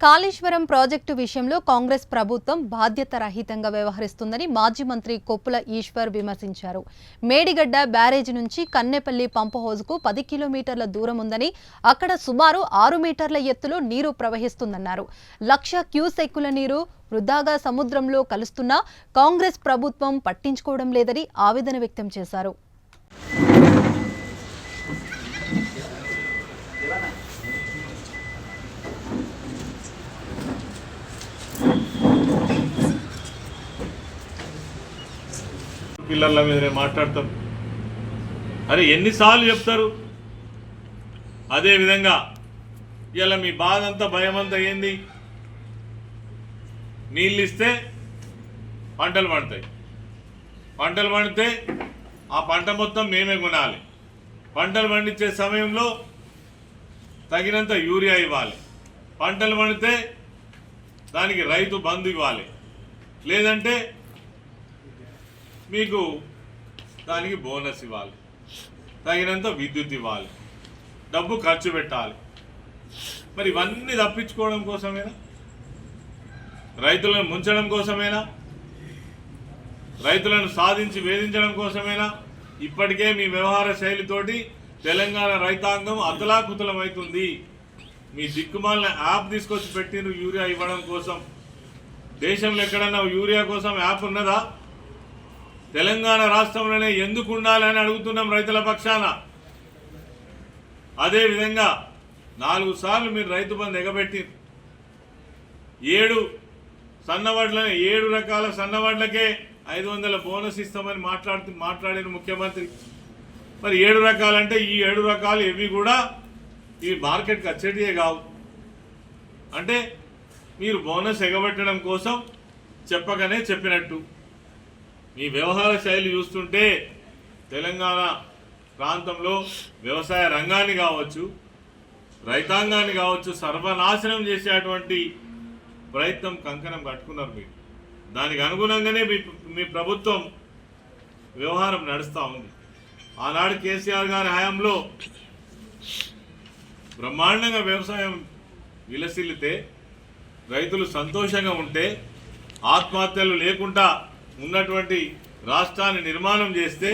Kaleshwaram project విషయంలో కాంగ్రెస్ ప్రభుత్వం బాధ్యత రహితంగా వ్యవహరిస్తుందని మాజీ మంత్రి కొప్పుల ఈశ్వర్ విమర్శించారు. మేడిగడ్డ బ్యారేజీ నుంచి కన్నెపల్లి పంప్ హౌజ్కు 10 కిలోమీటర్ల దూరం ఉందని, అక్కడ సుమారు 6 మీటర్ల ఎత్తులో నీరు ప్రవహిస్తుందన్నారు. 1,00,000 క్యూసెక్కుల నీరు వృధాగా సముద్రంలో కలుస్తున్నా కాంగ్రెస్ ప్రభుత్వం పట్టించుకోవడం లేదని ఆవేదన వ్యక్తం చేశారు. పిల్లల మీద మాట్లాడతాం. అరే ఎన్నిసార్లు చెప్తారు? అదేవిధంగా ఇలా మీ బాధ అంతా భయం అంతా ఏంది? నీళ్ళు ఇస్తే పంటలు పండుతాయి, పంటలు పండితే ఆ పంట మొత్తం మేమే కొనాలి, పంటలు పండించే సమయంలో తగినంత యూరియా ఇవ్వాలి, పంటలు పండితే దానికి రైతు బంధు ఇవ్వాలి, లేదంటే మీకు దానికి బోనస్ ఇవ్వాలి, తగినంత విద్యుత్ ఇవ్వాలి, డబ్బు ఖర్చు పెట్టాలి. మరి ఇవన్నీ తప్పించుకోవడం కోసమేనా? రైతులను ముంచడం కోసమేనా? రైతులను సాధించి వేధించడం కోసమేనా? ఇప్పటికే మీ వ్యవహార శైలితోటి తెలంగాణ రైతాంగం అతలాకుతలమవుతుంది. మీ దిక్కుమాలిన యాప్ తీసుకొచ్చి పెట్టిన యూరియా ఇవ్వడం కోసం. దేశంలో ఎక్కడన్నా యూరియా కోసం యాప్ ఉన్నదా? తెలంగాణ రాష్ట్రంలోనే ఎందుకు ఉండాలని అడుగుతున్నాం రైతుల పక్షాన. అదేవిధంగా 4 సార్లు మీరు రైతు బంధు ఎగబెట్టి 7 రకాల సన్నవడ్లకే 500 బోనస్ ఇస్తామని మాట్లాడిన ముఖ్యమంత్రి. మరి 7 రకాలంటే ఈ 7 రకాలు ఇవి కూడా ఇవి మార్కెట్కి వచ్చేటివే కావు. అంటే మీరు బోనస్ ఎగబెట్టడం కోసం చెప్పగానే చెప్పినట్టు. మీ వ్యవహార శైలి చూస్తుంటే తెలంగాణ ప్రాంతంలో వ్యవసాయ రంగాన్ని కావచ్చు, రైతాంగాన్ని కావచ్చు సర్వనాశనం చేసేటువంటి ప్రయత్నం కంకణం కట్టుకున్నారు మీరు. దానికి అనుగుణంగానే మీ ప్రభుత్వం వ్యవహారం నడుస్తూ ఉంది. ఆనాడు కేసీఆర్ గారి హయాంలో బ్రహ్మాండంగా వ్యవసాయం విలసిల్లితే, రైతులు సంతోషంగా ఉంటే, ఆత్మహత్యలు లేకుండా ఉన్నటువంటి రాష్ట్రాన్ని నిర్మాణం చేస్తే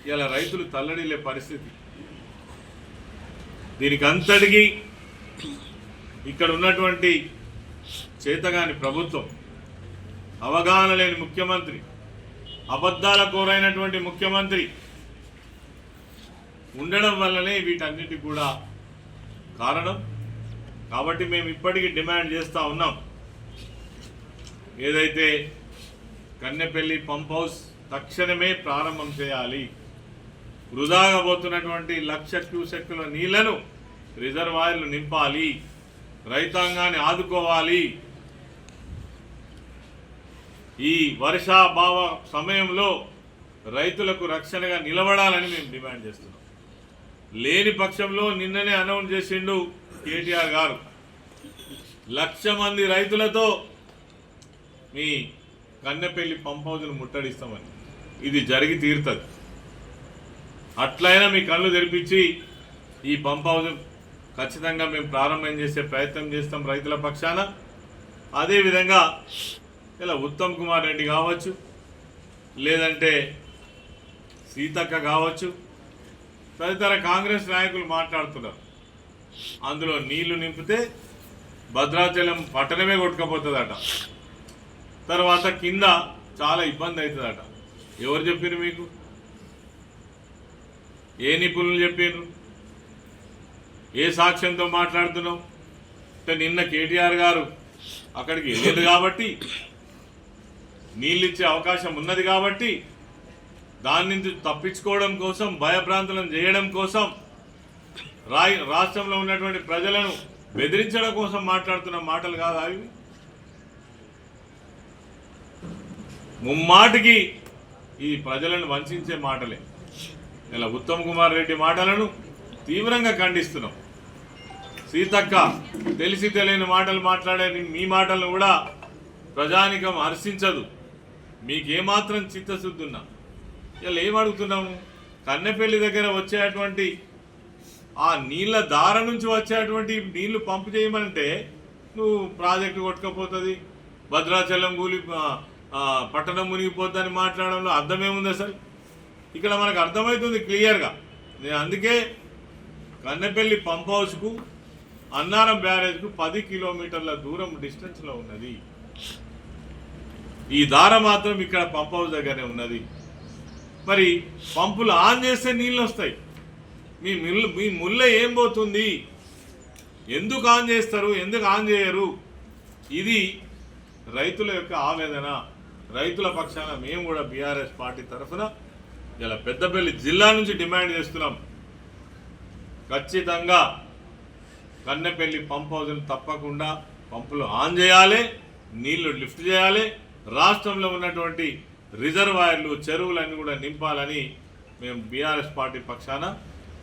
ఇలా రైతులు తల్లడిల్లే పరిస్థితి. దీనికి అంతటికి ఇక్కడ ఉన్నటువంటి చేతగాని ప్రభుత్వం, అవగాహన లేని ముఖ్యమంత్రి, అబద్ధాల కోరైనటువంటి ముఖ్యమంత్రి ఉండడం వల్లనే వీటన్నిటికి కూడా కారణం. కాబట్టి మేము ఇప్పటికీ డిమాండ్ చేస్తూ ఉన్నాం, ఏదైతే కన్నెపల్లి పంప్ హౌస్ తక్షణమే ప్రారంభం చేయాలి. వృధాగా పోతున్నటువంటి 1,00,000 క్యూసెక్కుల నీళ్లను రిజర్వాయర్లు నింపాలి, రైతాంగాన్ని ఆదుకోవాలి. ఈ వర్షాభావ సమయంలో రైతులకు రక్షణగా నిలబడాలని మేము డిమాండ్ చేస్తున్నాం. లేని పక్షంలో నిన్ననే అనౌన్స్ చేసిండు కేటీఆర్ గారు, 1,00,000 మంది రైతులతో మీ కన్నెపల్లి పంప్ హౌజ్ను ముట్టడిస్తామని. ఇది జరిగి తీరుతుంది. అట్లయినా మీ కళ్ళు తెరిపించి ఈ పంప్ హౌజ్ ఖచ్చితంగా మేము ప్రారంభం చేసే ప్రయత్నం చేస్తాం రైతుల పక్షాన. అదేవిధంగా ఇలా ఉత్తమ్ కుమార్ రెడ్డి కావచ్చు, లేదంటే సీతక్క కావచ్చు, తదితర కాంగ్రెస్ నాయకులు మాట్లాడుతున్నారు. అందులో నీళ్లు నింపితే భద్రాచలం పట్టణమే కొట్టుకపోతుందట, తర్వాత కింద చాలా ఇబ్బంది అవుతుందట. ఎవరు చెప్పారు మీకు? ఏ నిపుణులు చెప్పారు? ఏ సాక్ష్యంతో మాట్లాడుతున్నావు? అంటే నిన్న కేటీఆర్ గారు అక్కడికి వెళ్ళేది కాబట్టి, నీళ్ళు ఇచ్చే అవకాశం ఉన్నది కాబట్టి, దాని నుంచి తప్పించుకోవడం కోసం, భయభ్రాంతులను చేయడం కోసం, రాష్ట్రంలో ఉన్నటువంటి ప్రజలను బెదిరించడం కోసం మాట్లాడుతున్న మాటలు కాదు అవి. ముమ్మాటికి ఈ ప్రజలను వంచే మాటలే. ఇలా ఉత్తమ్ కుమార్ రెడ్డి మాటలను తీవ్రంగా ఖండిస్తున్నాం. సీతక్క తెలిసి తెలియని మాటలు మాట్లాడే మీ మాటలను కూడా ప్రజానికం హర్షించదు. మీకేమాత్రం చిత్తశుద్ధి ఉన్నా ఇలా ఏమడుగుతున్నాము? కన్నెపల్లి దగ్గర వచ్చేటువంటి ఆ నీళ్ళ దార నుంచి వచ్చేటువంటి నీళ్లు పంపు చేయమంటే నువ్వు ప్రాజెక్టు కొట్టుకపోతుంది, భద్రాచలం కూలి పట్టణం మునిగిపోద్దని మాట్లాడడంలో అర్థమేముంది అసలు? ఇక్కడ మనకు అర్థమవుతుంది క్లియర్గా. నేను అందుకే కన్నెపల్లి పంప్ హౌస్కు అన్నారం బ్యారేజ్కు 10 కిలోమీటర్ల దూరం డిస్టెన్స్లో ఉన్నది. ఈ దార మాత్రం ఇక్కడ పంప్ హౌస్ దగ్గరనే ఉన్నది. మరి పంపులు ఆన్ చేస్తే నీళ్ళు వస్తాయి. మీ ముళ్ళ ఏం పోతుంది? ఎందుకు ఆన్ చేస్తారు, ఎందుకు ఆన్ చేయరు? ఇది రైతుల యొక్క ఆవేదన. రైతుల పక్షాన మేము కూడా బీఆర్ఎస్ పార్టీ తరఫున ఇలా పెద్దపల్లి జిల్లా నుంచి డిమాండ్ చేస్తున్నాం. ఖచ్చితంగా కన్నెపల్లి పంప్ హౌస్ను తప్పకుండా పంపులు ఆన్ చేయాలి, నీళ్లు లిఫ్ట్ చేయాలి, రాష్ట్రంలో ఉన్నటువంటి రిజర్వాయర్లు చెరువులన్నీ కూడా నింపాలని మేము బీఆర్ఎస్ పార్టీ పక్షాన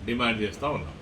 డిమాండ్ చేస్తూ ఉన్నాం.